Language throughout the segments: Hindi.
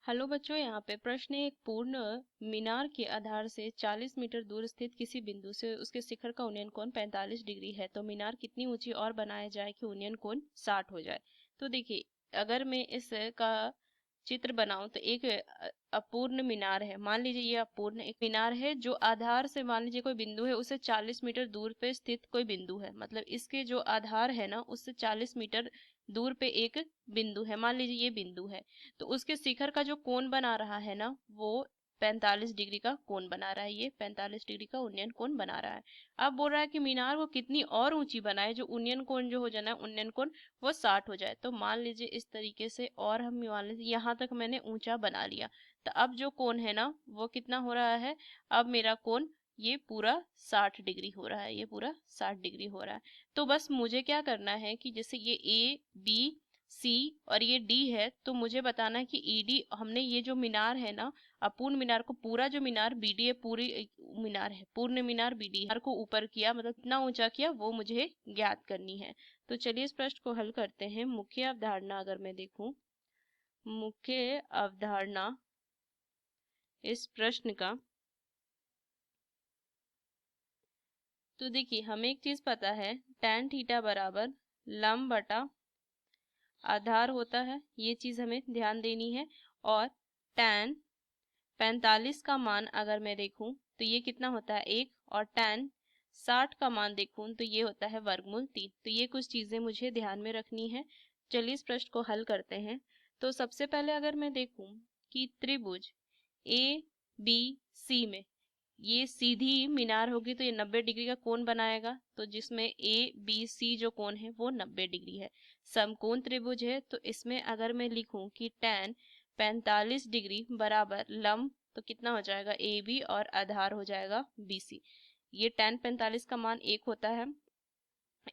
हेलो बच्चों, यहाँ पे प्रश्न है। एक पूर्ण मीनार के आधार से 40 मीटर दूर स्थित किसी बिंदु से उसके शिखर का उन्नयन कोण 45 डिग्री है, तो मीनार कितनी ऊंची और बनाया जाए कि उन्नयन कोण 60 हो जाए। तो देखिए, अगर मैं इस का चित्र बनाऊं तो एक अपूर्ण मीनार है। मान लीजिए ये अपूर्ण एक मीनार है जो आधार से, मान लीजिए कोई बिंदु है, उससे 40 मीटर दूर पे स्थित कोई बिंदु है। मतलब इसके जो आधार है ना, उससे 40 मीटर दूर पे एक बिंदु है। मान लीजिए ये बिंदु है, तो उसके शिखर का जो कोण बना रहा है ना, वो 45 डिग्री का कोण बना रहा है। ये 45 डिग्री का उन्नयन कोण बना रहा है। अब बोल रहा है कि मीनार को कितनी और ऊंची बनाए, जो उन्नयन कोण जो हो जाना है, उन्नयन कोण वो 60 हो जाए। तो मान लीजिए इस तरीके से, और हम मान लीजिए यहाँ तक मैंने ऊंचा बना लिया। तो अब जो कोण है ना, वो कितना हो रहा है, अब मेरा कोण ये पूरा 60 डिग्री हो रहा है। ये पूरा 60 डिग्री हो रहा है। तो बस मुझे क्या करना है कि जैसे ये ए बी सी और ये डी है, तो मुझे बताना है कि ईडी, हमने ये जो मीनार है ना, अपूर्ण मीनार को, पूरा जो मीनार बीडी है, पूरी मीनार है, पूर्ण मीनार बीडी मीनार को ऊपर किया, मतलब कितना ऊंचा किया, वो मुझे ज्ञात करनी है। तो चलिए इस प्रश्न को हल करते हैं। मुख्य अवधारणा अगर मैं देखूं, मुख्य अवधारणा इस प्रश्न का, तो देखिए हमें एक चीज पता है, tan थीटा बराबर लंब बटा आधार होता है। ये चीज हमें ध्यान देनी है। और tan 45 का मान अगर मैं देखूं तो ये कितना होता है 1, और tan 60 का मान देखूं तो ये होता है वर्गमूल 3। तो ये कुछ चीजें मुझे ध्यान में रखनी है। चलिए इस प्रश्न को हल करते हैं। तो सबसे पहले अगर मैं देखूं कि त्रिभुज ए बी सी में ये सीधी मीनार होगी, तो ये 90 डिग्री का कोण बनाएगा। तो जिसमें ए बी सी जो कोण है वो 90 डिग्री है। समकोण त्रिभुज है, तो इसमें अगर मैं लिखूं कि tan 45 डिग्री बराबर लंब, तो कितना हो जाएगा ए बी, और आधार हो जाएगा बी सी। ये tan 45 का मान 1 होता है,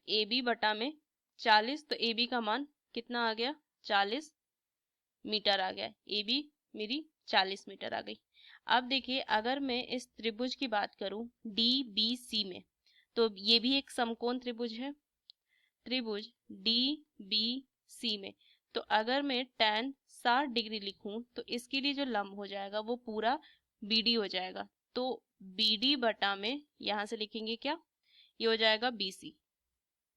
ए बी बटा में 40, तो ए बी का मान कितना आ गया, 40 मीटर आ गया। ए बी मेरी 40 मीटर आ गई। अब देखिए, अगर मैं इस त्रिभुज की बात करूं डी बी सी में, तो ये भी एक समकोण त्रिभुज है। त्रिभुज डी बी सी में, तो अगर मैं tan 60 डिग्री लिखूं तो इसके लिए जो लंब हो जाएगा वो पूरा बीडी हो जाएगा। तो बीडी बटा में यहां से लिखेंगे क्या, ये हो जाएगा बीसी।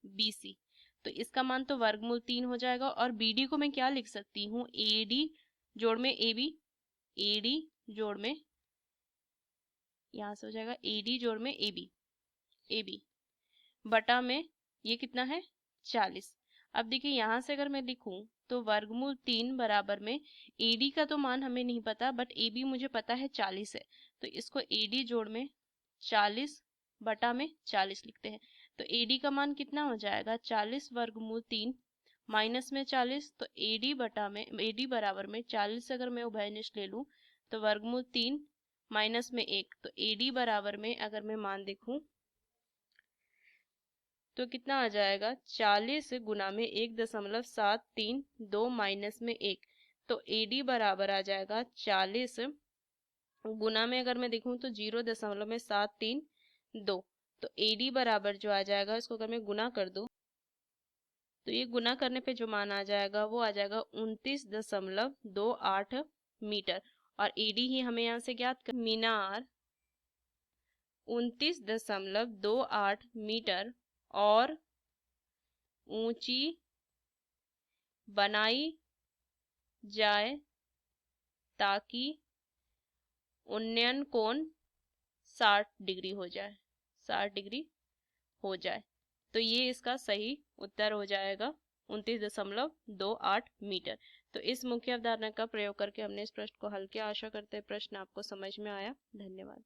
बीसी, तो इसका मान तो वर्गमूल 3 हो जाएगा। और बीडी को मैं क्या लिख सकती हूँ, एडी जोड़ में ए बी, एडी जोड़ में, यहां से हो जाएगा एडी जोड़ में ए बी, ए बी बटा में ये कितना है 40। अब देखिए यहां से अगर मैं लिखूं तो वर्गमूल 3 बराबर में एडी का तो मान हमें नहीं पता, बट ए बी मुझे पता है 40 है। तो इसको एडी जोड़ में 40 बटा में 40 लिखते हैं। तो एडी का मान कितना हो जाएगा, 40 वर्गमूल 3 माइनस में 40। तो एडी बटा में, एडी बराबर में 40 अगर मैं उभयनिष्ठ ले लूं तो वर्गमूल 3 माइनस में 1, तो एडी बराबर में अगर मैं मान देखूं तो कितना आ जाएगा, 40 गुना में 1.732 माइनस में 1, तो एडी बराबर आ जाएगा 40 गुना में अगर मैं देखूं तो 0.732। तो एडी बराबर जो आ जाएगा, इसको अगर मैं गुना कर दूं तो ये गुना करने पे जो मान आ जाएगा वो आ जाएगा 29.28 मीटर। और एडी ही हमें यहाँ से ज्ञात कर, मीनार 29.28 मीटर और ऊंची बनाई जाए ताकि उन्नयन कोण 60 डिग्री हो जाए, 60 डिग्री हो जाए। तो ये इसका सही उत्तर हो जाएगा 29.28 मीटर। तो इस मुख्य अवधारणा का प्रयोग करके हमने इस प्रश्न को हल किया। आशा करते हैं प्रश्न आपको समझ में आया। धन्यवाद।